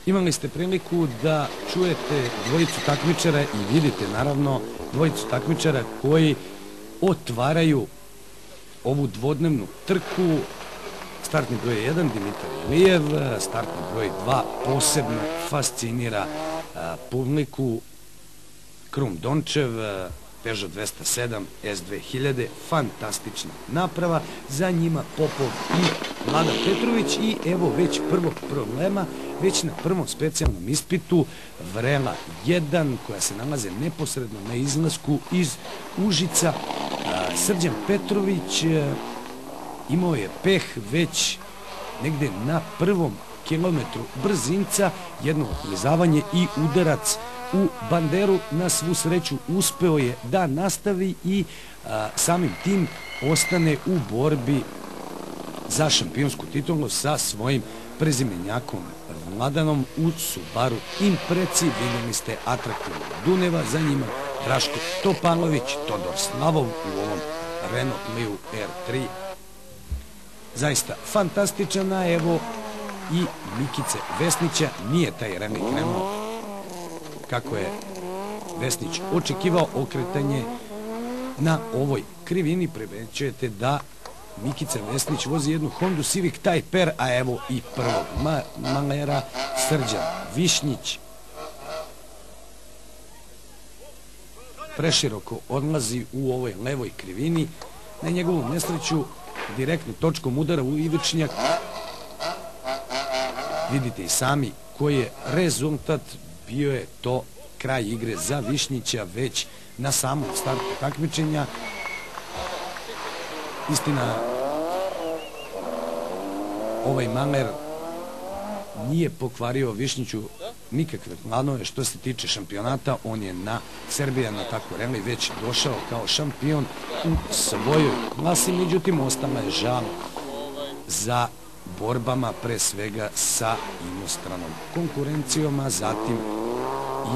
Imali ste priliku da čujete dvojicu takmičara i vidite naravno dvojicu takmičara koji otvaraju ovu dvodnevnu trku. Startni broj 1 Dimitar Ilijev, startni broj 2 posebno fascinira publiku Krum Dončev, Peugeot 207 S2000, fantastična naprava, za njima Popov i Vlada Petrović. I evo već prvog problema, već na prvom specijalnom ispitu, Vrela 1 koja se nalaze neposredno na izlasku iz Užica. Srđan Petrović imao je peh već negde na prvom kilometru brzinca, jedno oklizavanje i udarac u banderu. Na svu sreću uspeo je da nastavi i samim tim ostane u borbi za šampionsku titulu sa svojim prezimenjakom Vladanom u Subaru Impreci. Vidjeli ste atraktivnog Duneva, za njima Draško Topalović, Todor Slavov u ovom Renault Clio R3. Zaista fantastičan, a evo i Mikice Vesnića. Nije taj Remi krenuo kako je Vesnić očekivao. Okretanje na ovoj krivini, primećujete da Mikica Vesnić vozi jednu Hondu Civic Type R, a evo i prvog malera Srđan Višnjić. Preširoko odlazi u ovoj levoj krivini, na njegovu nesreću direktno točkom udara u ivičnjak. Vidite i sami koji je rezultat. Bio je to kraj igre za Višnjića već na samom startu takmičenja. Istina, ovaj maler nije pokvario Višnjiću nikakve planove što se tiče šampionata. On je na Serbija na tako reli već došao kao šampion u svojoj klasi, međutim ostala je žal za borbama pre svega sa inostranom konkurencijom, a zatim i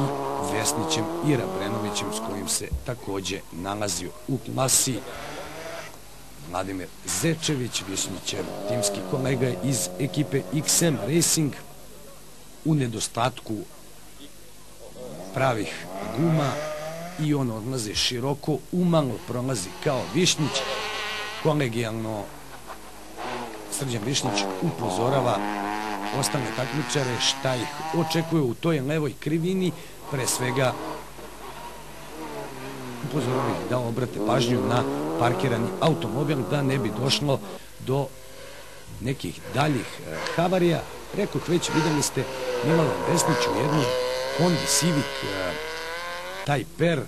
Vesnićem i Rabrenovićem s kojim se takođe nalazio u klasi. Vladimir Zečević, Višnjićev timski kolega iz ekipe XM Racing, u nedostatku pravih guma i on odlaze široko, umalo prolazi kao Višnjić. Kolegijalno Srđan Višnjić upozorava ostale takmičare šta ih očekuje u toj levoj krivini. Pre svega upozorava ih da obrate pažnju na parkirani automobil, da ne bi došlo do nekih daljih havarija. Rekoh već, videli ste Milovan Vesnić u jednom Honda Civic Type R,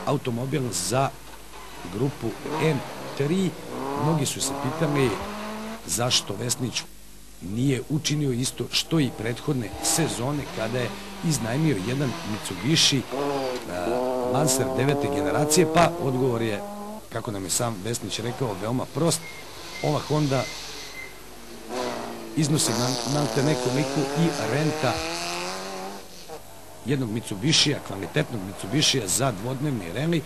automobil za grupu M3. Mnogi su se pitali zašto Vesnić nije učinio isto što i prethodne sezone kada je iznajmio jedan Mitsubishi Lancer 9. generacije, pa odgovor je, kako nam je sam Vesnić rekao, veoma prost. Ova Honda iznosi nalte nekoliko i renta jednog Mitsubishija, kvalitetnog Mitsubishija za dvodnevni reli,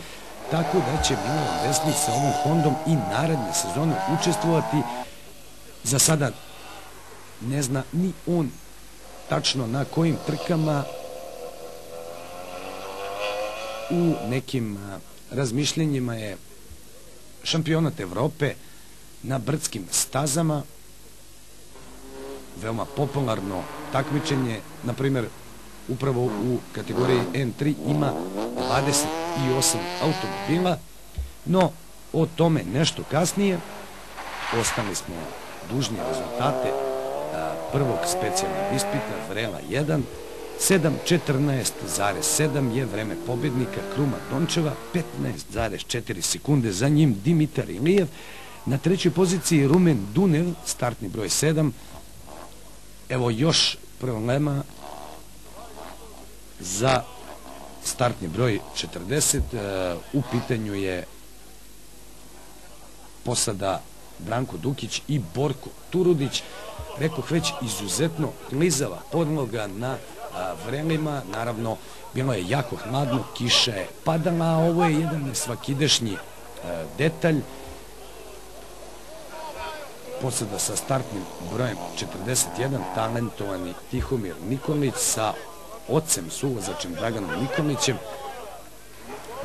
tako da će Milovan Vesnić sa ovom Hondom i naredne sezone učestvovati. Za sada ne zna ni on tačno na kojim trkama. U nekim razmišljenjima je šampionat Evrope na brdskim stazama, veoma popularno takmičenje. Na primjer, upravo u kategoriji N3 ima 28 automobila, no o tome nešto kasnije. Ostali smo dužni rezultate prvog specijalnog ispita Vrela 1. 7.14,7 je vreme pobednika Kruma Dončeva, 15,4 sekunde za njim Dimitar Ilijev. Na trećoj poziciji Rumen Dunev, startni broj 7. Evo još problema za startni broj 40. U pitanju je posada Branko Dukić i Borko Turudić. Rekoh već, izuzetno klizava podloga na vrelima. Naravno, bilo je jako hladno, kiša je padala, a ovo je jedan nesvakidašnji detalj. posada sa startnim brojem 41, talentovani Tihomir Nikolić sa ocem suvozačem Draganom Nikolićem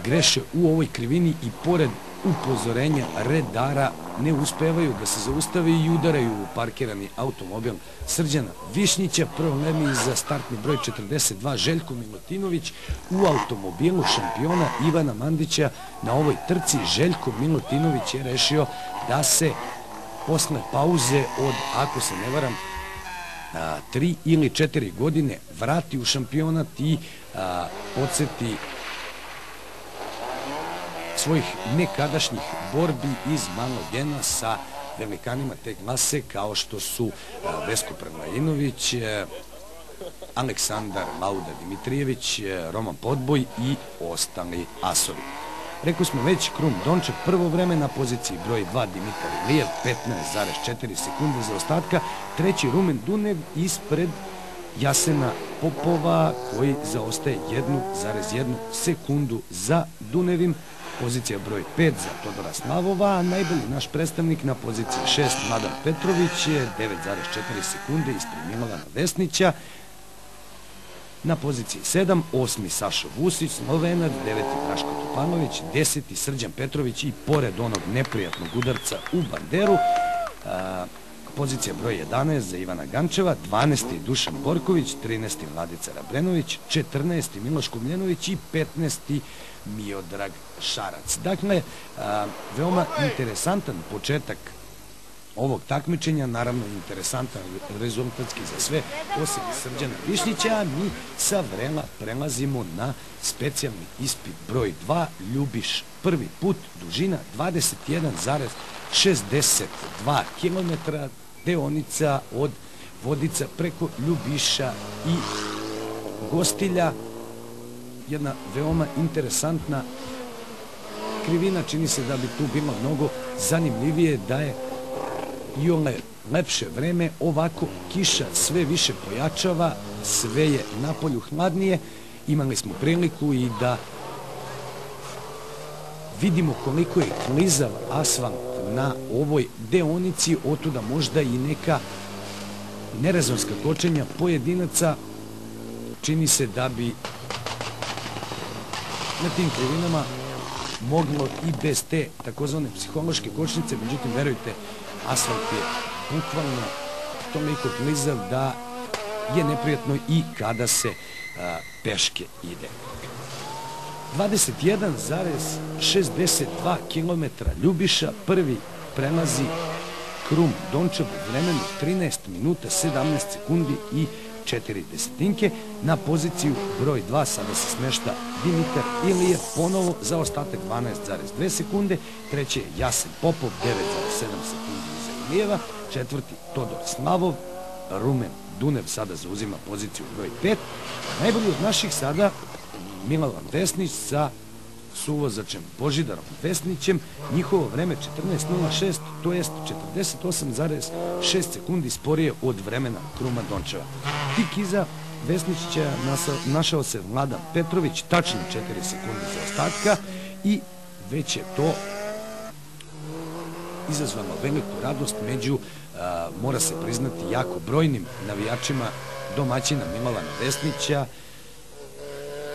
greše u ovoj krivini i pored upozorenja redara ne uspevaju da se zaustave i udaraju u parkirani automobil Srđana Višnjića. Prvo lemi za startni broj 42 Željko Milutinović u automobilu šampiona Ivana Mandića. Na ovoj trci Željko Milutinović je rešio da se posle pauze od, ako se ne varam, 3 ili 4 godine vrati u šampionat i podsjeti svojih nekadašnjih borbi iz malog gena sa velikanima te klase kao što su Vesko Prelajinović, Aleksandar Lauda Dimitrijević, Roman Podboj i ostali asovi. Rekli smo već, Krum Dončev prvo vreme, na poziciji broj 2 Dimitar Ilijev 15,4 sekunde za ostatka, treći Rumen Dunev ispred Jasena Popova koji zaostaje 1,1 sekundu za Dunevim. Pozicija broj 5 za Todora Slavova, a najbolji naš predstavnik na poziciji 6 Mladen Petrović je 9,4 sekunde ispred Milovana Vesnića. Na poziciji 7 8. Sašo Vusić, Slovenac, 9. Draško Topanović, 10. Srđan Petrović i pored onog neprijatnog udarca u banderu, pozicija broj 11 za Ivana Gančeva, 12. Dušan Borković, 13. Vladica Rabrenović, 14. Miloš Kumljenović i 15. Miodrag Šarac. Dakle, veoma interesantan početak ovog takmičenja, naravno interesantan rezultatski za sve, osim Srđana Višnjića, a mi sa Vrela prelazimo na specijalni ispit broj 2, Ljubiš prvi put, dužina 21,62 km, deonica od Vodica preko Ljubiša i Gostilja. Jedna veoma interesantna krivina, čini se da bi tu bilo mnogo zanimljivije da je i ole lepše vreme. Ovako kiša sve više pojačava, sve je napolju hladnije. Imali smo priliku i da vidimo koliko je klizav asfalt na ovoj deonici, otuda možda i neka nerezonska kočenja pojedinaca. Čini se da bi na tim krivinama moglo i bez te takozvane psihološke kočnice, međutim, verujte, asfalt je bukvalno toliko klizav da je neprijatno i kada se peške ide. 21,62 km Ljubiša, prvi prelazi Krum Dončev u vremenu 13 minuta 17 sekundi i 4 desetinke. Na poziciju broj 2 sada se smešta Dimitar Ilijev, ponovo za ostatak 12,2 sekunde. Treći je Jasen Popov, 9,7 sekundi iza Ilijeva. Četvrti Todor Slavov, Rumen Dunev sada zauzima poziciju broj 5. Najbolji od naših sada Milovan Vesnić sa suvozačem Božidarom Vesnićem. Njihovo vreme 14.06, to jest 48,6 sekundi sporije od vremena Kruma Dončeva. Tik iza Vesnića našao se Mladen Petrović, tačno 4 sekunde za ostatka, i već je to izazvalo veliku radost među, mora se priznati, jako brojnim navijačima domaćina Milovana Vesnića.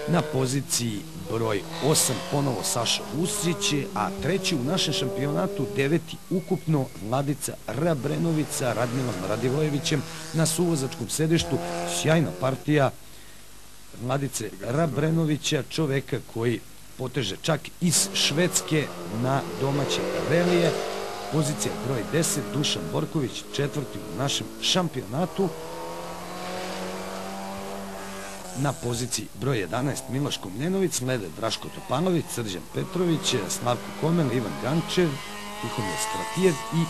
Na poziciji broj 8 ponovo Saša Vusić, a treći u našem šampionatu, 9. ukupno Vladica Rabrenović sa Radmilom Radivojevićem na suvozačkom sedištu. Sjajna partija Vladice Rabrenovića, čoveka koji poteže čak iz Švedske na domaće relije. Pozicija broj 10 Dušan Borković, četvrti u našem šampionatu. Na poziciji broj 11 Miloš Kumljenović, slede Draško Topanović, Srđan Petrović, Slavko Komel, Ivan Gančev, Tihomir Stratijev i